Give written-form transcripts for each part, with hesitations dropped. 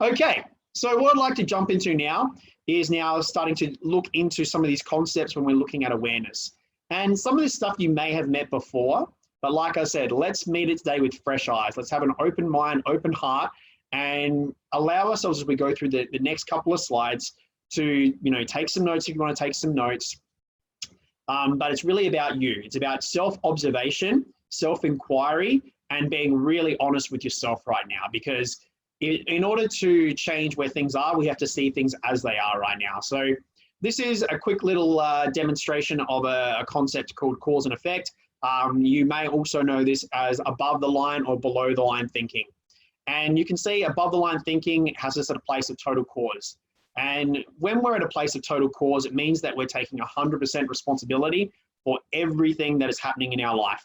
Okay, so what I'd like to jump into now is now starting to look into some of these concepts when we're looking at awareness. And some of this stuff you may have met before, but like I said, let's meet it today with fresh eyes. Let's have an open mind, open heart, and allow ourselves as we go through the next couple of slides to, take some notes if you want to take some notes. But it's really about you. It's about self-observation, self-inquiry, and being really honest with yourself right now, because in order to change where things are, we have to see things as they are right now. So this is a quick little demonstration of a concept called cause and effect. You may also know this as above the line or below the line thinking. And you can see above the line thinking has us at a place of total cause. And when we're at a place of total cause, it means that we're taking 100% responsibility for everything that is happening in our life.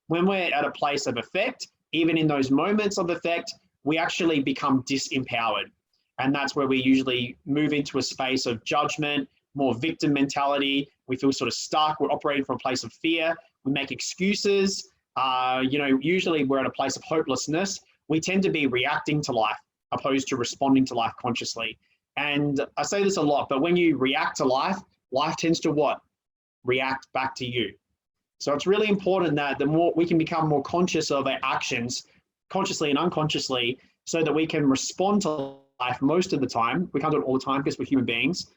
When we're at a place of effect, even in those moments of effect, we actually become disempowered. And that's where we usually move into a space of judgment, more victim mentality. We feel sort of stuck. We're operating from a place of fear. We make excuses. Usually we're at a place of hopelessness. We tend to be reacting to life opposed to responding to life consciously. And I say this a lot, but when you react to life, life tends to what? React back to you. So it's really important that the more we can become more conscious of our actions, consciously and unconsciously, so that we can respond to life most of the time. We can't do it all the time because we're human beings,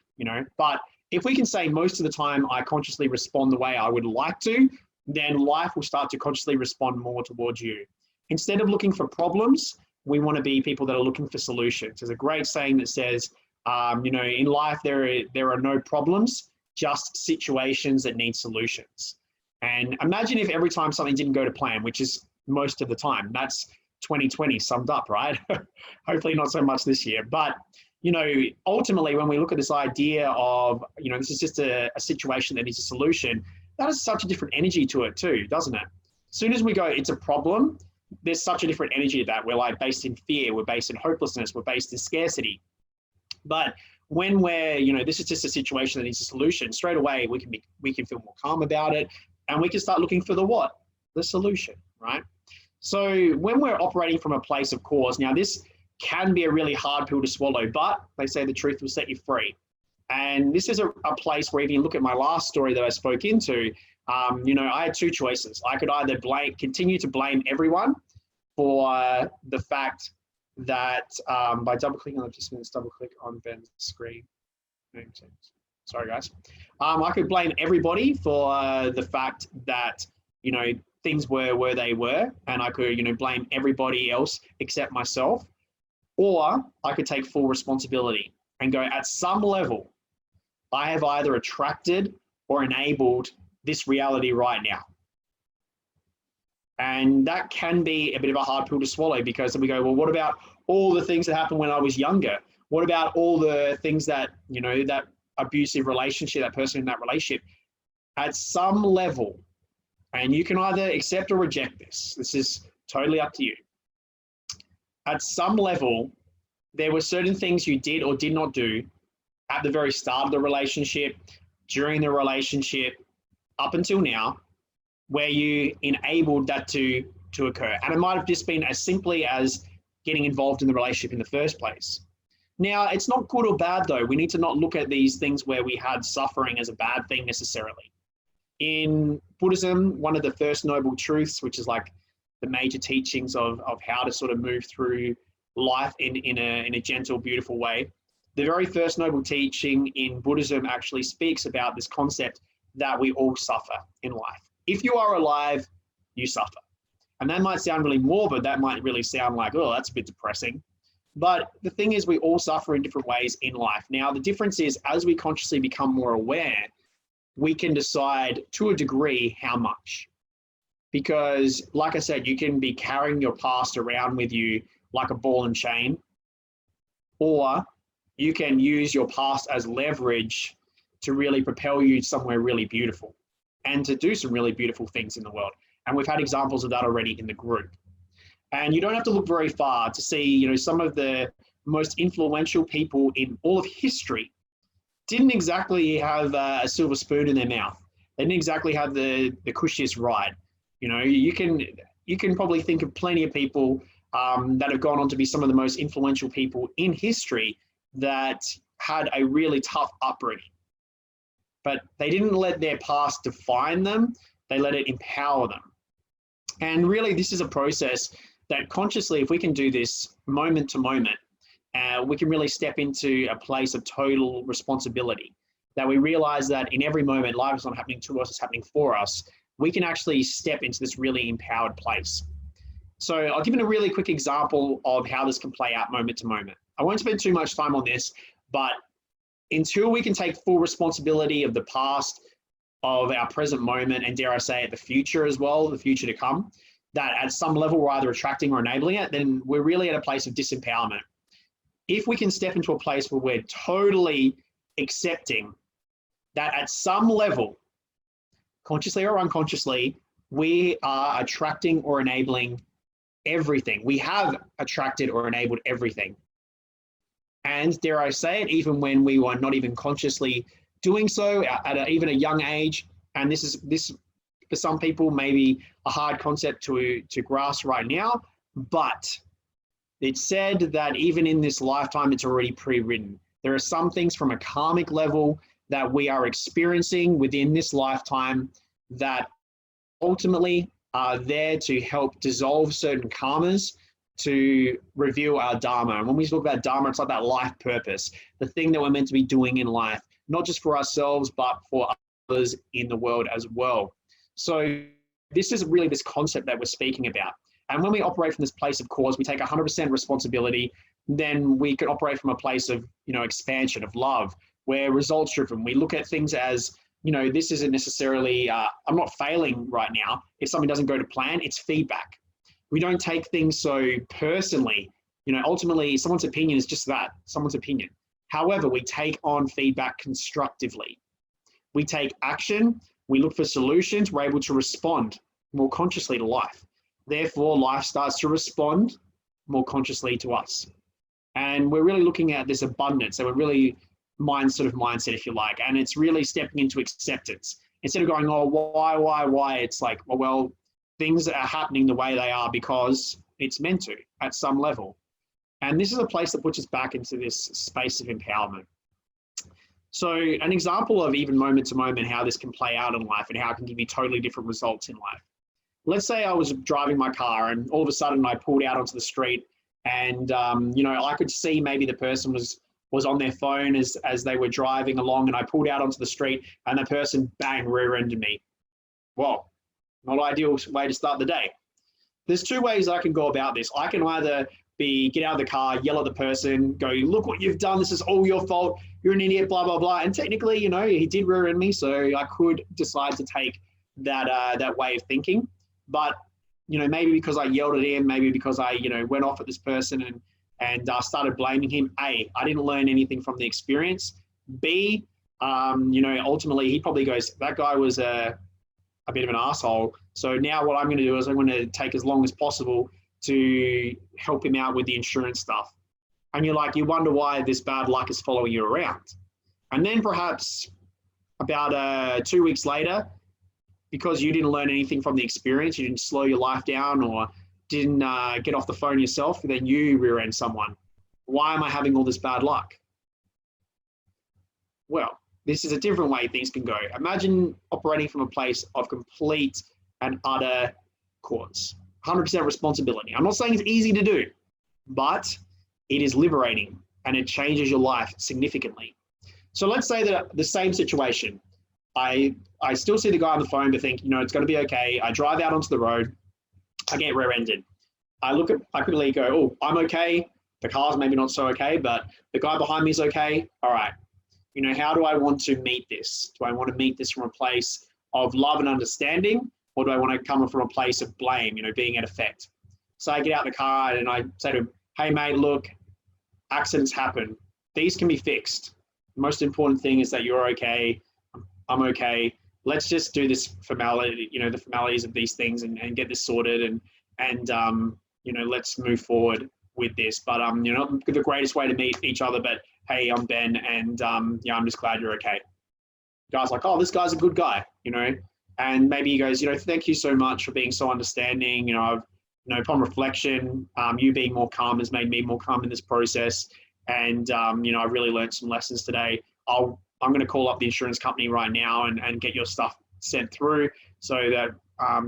but if we can say most of the time, I consciously respond the way I would like to, then life will start to consciously respond more towards you. Instead of looking for problems, we want to be people that are looking for solutions. There's a great saying that says, in life, there are no problems, just situations that need solutions. And imagine if every time something didn't go to plan, which is most of the time. That's 2020 summed up, right? Hopefully not so much this year. But, ultimately, when we look at this idea of, this is just a situation that needs a solution, that has such a different energy to it too, doesn't it? As soon as we go, it's a problem, there's such a different energy to that. We're like based in fear, we're based in hopelessness, we're based in scarcity. But when we're, this is just a situation that needs a solution, straight away we can feel more calm about it, and we can start looking for the what? The solution, right? So when we're operating from a place of cause, now this can be a really hard pill to swallow, but they say the truth will set you free. And this is a place where if you look at my last story that I spoke into, I had two choices. I could either continue to blame everyone for the fact that by double clicking, I'll just double click on Ben's screen. Sorry, guys. I could blame everybody for the fact that, things were where they were, and I could, blame everybody else except myself, or I could take full responsibility and go, at some level, I have either attracted or enabled this reality right now. And that can be a bit of a hard pill to swallow, because then we go, well, what about all the things that happened when I was younger? What about all the things that, that abusive relationship, that person in that relationship? At some level, and you can either accept or reject this. This is totally up to you. At some level, there were certain things you did or did not do at the very start of the relationship, during the relationship, up until now, where you enabled that to occur. And it might have just been as simply as getting involved in the relationship in the first place. Now, it's not good or bad, though. We need to not look at these things where we had suffering as a bad thing necessarily. In Buddhism, one of the first noble truths, which is like the major teachings of how to sort of move through life in a gentle, beautiful way, the very first noble teaching in Buddhism actually speaks about this concept that we all suffer in life. If you are alive, you suffer. And that might sound really morbid. That might really sound like, oh, that's a bit depressing. But the thing is, we all suffer in different ways in life. Now, the difference is, as we consciously become more aware, we can decide to a degree how much. Because, like I said, you can be carrying your past around with you like a ball and chain, or you can use your past as leverage to really propel you somewhere really beautiful and to do some really beautiful things in the world. And we've had examples of that already in the group. And you don't have to look very far to see, some of the most influential people in all of history didn't exactly have a silver spoon in their mouth. They didn't exactly have the cushiest ride. You can probably think of plenty of people that have gone on to be some of the most influential people in history that had a really tough upbringing. But they didn't let their past define them, they let it empower them. And really, this is a process that consciously, if we can do this moment to moment, we can really step into a place of total responsibility. That we realize that in every moment, life is not happening to us, it's happening for us. We can actually step into this really empowered place. So I'll give you a really quick example of how this can play out moment to moment. I won't spend too much time on this, but until we can take full responsibility of the past, of our present moment, and dare I say it, the future as well, the future to come, that at some level we're either attracting or enabling it, then we're really at a place of disempowerment. If we can step into a place where we're totally accepting that at some level, consciously or unconsciously, we are attracting or enabling everything. We have attracted or enabled everything. And dare I say it, even when we were not even consciously doing so at even a young age, and this for some people maybe a hard concept to grasp right now, but it's said that even in this lifetime, it's already pre-written. There are some things from a karmic level that we are experiencing within this lifetime that ultimately are there to help dissolve certain karmas, to reveal our dharma. And when we talk about dharma, it's like that life purpose, the thing that we're meant to be doing in life, not just for ourselves, but for others in the world as well. So this is really this concept that we're speaking about. And when we operate from this place of cause, we take 100% responsibility, then we can operate from a place of, expansion, of love, where results driven. We look at things as, this isn't necessarily, I'm not failing right now. If something doesn't go to plan, it's feedback. We don't take things so personally. Ultimately, someone's opinion is just that, someone's opinion. However, we take on feedback constructively. We take action, we look for solutions, we're able to respond more consciously to life. Therefore, life starts to respond more consciously to us. And we're really looking at this abundance. So we're really mindset, if you like. And it's really stepping into acceptance. Instead of going, oh, why? It's like, well, things are happening the way they are because it's meant to at some level. And this is a place that puts us back into this space of empowerment. So an example of even moment to moment, how this can play out in life and how it can give you totally different results in life. Let's say I was driving my car and all of a sudden I pulled out onto the street and, I could see maybe the person was on their phone as they were driving along, and I pulled out onto the street and the person, bang, rear-ended me. Well, not ideal way to start the day. There's two ways I can go about this. I can either get out of the car, yell at the person, go, look what you've done, this is all your fault, you're an idiot, blah, blah, blah. And technically, he did rear-end me, so I could decide to take that way of thinking. But, maybe because I yelled at him, maybe because I, went off at this person and started blaming him, A, I didn't learn anything from the experience. B, ultimately he probably goes, that guy was a bit of an asshole. So now what I'm going to do is I'm going to take as long as possible to help him out with the insurance stuff. And you wonder why this bad luck is following you around. And then perhaps about 2 weeks later, because you didn't learn anything from the experience, you didn't slow your life down or didn't get off the phone yourself, then you rear-end someone. Why am I having all this bad luck? Well, this is a different way things can go. Imagine operating from a place of complete and utter cause, 100% responsibility. I'm not saying it's easy to do, but it is liberating and it changes your life significantly. So let's say that the same situation, I still see the guy on the phone, but think, it's going to be okay. I drive out onto the road, I get rear-ended. I quickly go, oh, I'm okay. The car's maybe not so okay, but the guy behind me is okay. All right. How do I want to meet this? Do I want to meet this from a place of love and understanding, or do I want to come from a place of blame, being at effect? So I get out the car and I say to him, hey mate, look, accidents happen. These can be fixed. The most important thing is that you're okay. I'm okay. Let's just do this formality, the formalities of these things and get this sorted and let's move forward with this. But, not the greatest way to meet each other, but hey, I'm Ben and I'm just glad you're okay. The guy's like, oh, this guy's a good guy, and maybe he goes, thank you so much for being so understanding. you know, upon reflection, you being more calm has made me more calm in this process. And, you know, I really learned some lessons today. I'm going to call up the insurance company right now and get your stuff sent through so that,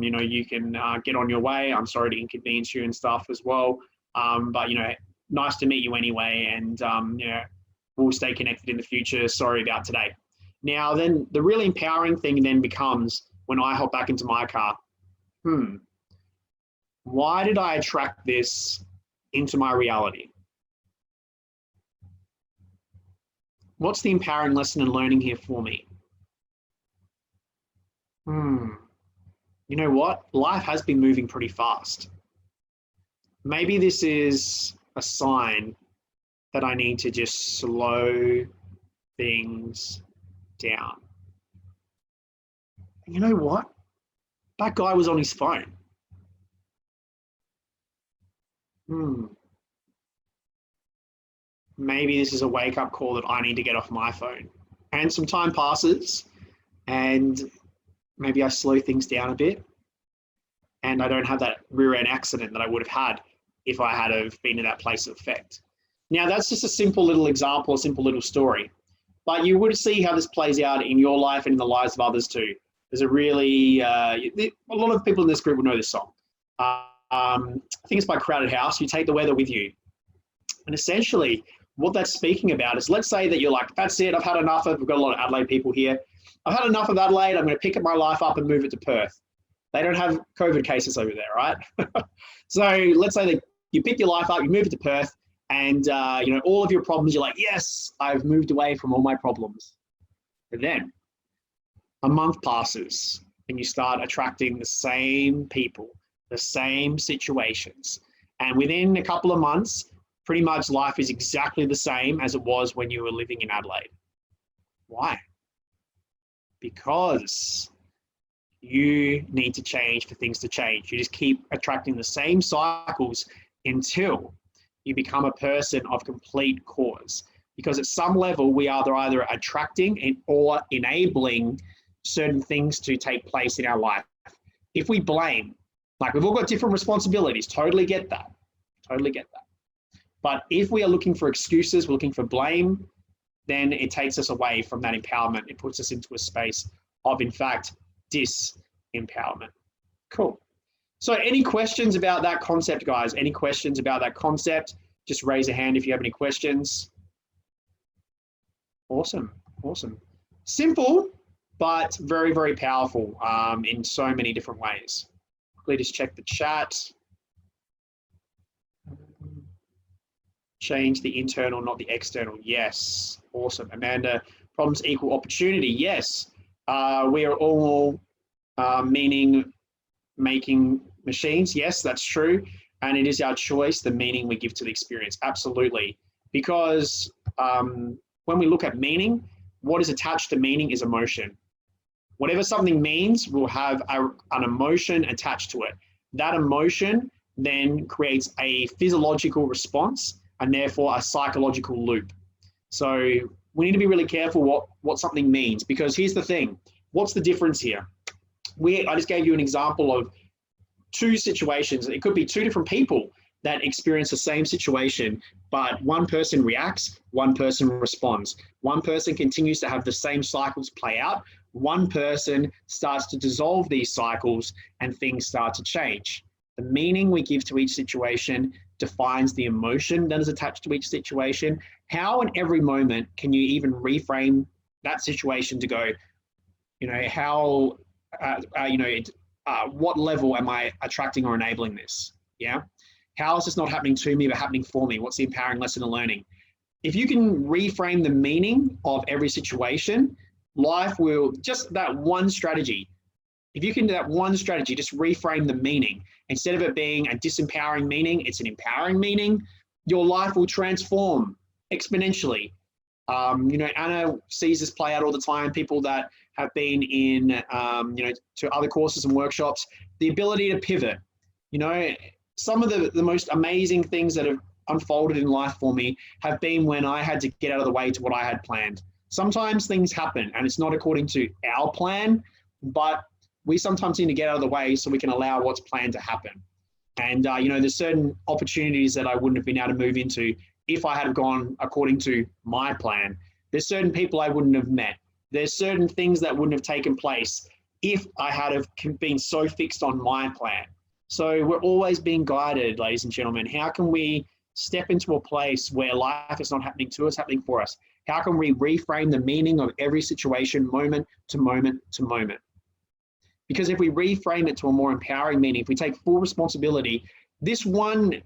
you know, you can get on your way. I'm sorry to inconvenience you and stuff as well. But, you know, nice to meet you anyway. And, you know, we'll stay connected in the future. Sorry about today. Now, then the really empowering thing then becomes when I hop back into my car, why did I attract this into my reality? What's the empowering lesson and learning here for me? You know what? Life has been moving pretty fast. Maybe this is a sign that I need to just slow things down. And you know what? That guy was on his phone. Maybe this is a wake-up call that I need to get off my phone. And some time passes and maybe I slow things down a bit and I don't have that rear-end accident that I would have had if I had have been in that place of effect. Now, that's just a simple little example, a simple little story. But you would see how this plays out in your life and in the lives of others too. There's a really, a lot of people in this group will know this song. I think it's by Crowded House. You take the weather with you. And essentially, what that's speaking about is, let's say that you're like, that's it, I've had enough of, we've got a lot of Adelaide people here. I've had enough of Adelaide, I'm going to pick up my life up and move it to Perth. They don't have COVID cases over there, right? So let's say that you pick your life up, you move it to Perth, and you know, all of your problems, you're like, yes, I've moved away from all my problems. But then a month passes and you start attracting the same people, the same situations. And within a couple of months, pretty much life is exactly the same as it was when you were living in Adelaide. Why? Because you need to change for things to change. You just keep attracting the same cycles until you become a person of complete cause. Because at some level, we are either attracting or enabling certain things to take place in our life. If we blame, like we've all got different responsibilities, totally get that, totally get that. But if we are looking for excuses, we're looking for blame, then it takes us away from that empowerment. It puts us into a space of, in fact, disempowerment. Cool. So any questions about that concept, guys? Any questions about that concept? Just raise a hand if you have any questions. Awesome, awesome. Simple, but very, very powerful in so many different ways. Quickly just check the chat. Change the internal, not the external. Yes, awesome. Amanda, problems equal opportunity. Yes, we are all meaning making machines. Yes, that's true. And it is our choice, the meaning we give to the experience. Absolutely. Because when we look at meaning, what is attached to meaning is emotion. Whatever something means will have an emotion attached to it. That emotion then creates a physiological response and therefore a psychological loop. So we need to be really careful what something means, because here's the thing. What's the difference here? I just gave you an example of two situations. It could be two different people that experience the same situation, but one person reacts, one person responds. One person continues to have the same cycles play out. One person starts to dissolve these cycles and things start to change. The meaning we give to each situation defines the emotion that is attached to each situation. How in every moment can you even reframe that situation to go, you know, how, what level am I attracting or enabling this? Yeah. How is this not happening to me, but happening for me? What's the empowering lesson of learning? If you can reframe the meaning of every situation, life will, just that one strategy. If you can do that one strategy, just reframe the meaning. Instead of it being a disempowering meaning, it's an empowering meaning. Your life will transform exponentially. You know, Anna sees this play out all the time. People that have been in, you know, to other courses and workshops, the ability to pivot. You know, some of the most amazing things that have unfolded in life for me have been when I had to get out of the way to what I had planned. Sometimes things happen and it's not according to our plan, but we sometimes need to get out of the way so we can allow what's planned to happen. And, you know, there's certain opportunities that I wouldn't have been able to move into if I had gone according to my plan. There's certain people I wouldn't have met. There's certain things that wouldn't have taken place if I had have been so fixed on my plan. So we're always being guided, ladies and gentlemen. How can we step into a place where life is not happening to us, happening for us? How can we reframe the meaning of every situation, moment to moment to moment? Because if we reframe it to a more empowering meaning, if we take full responsibility, this one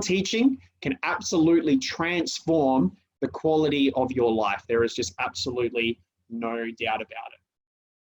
teaching can absolutely transform the quality of your life. There is just absolutely no doubt about it.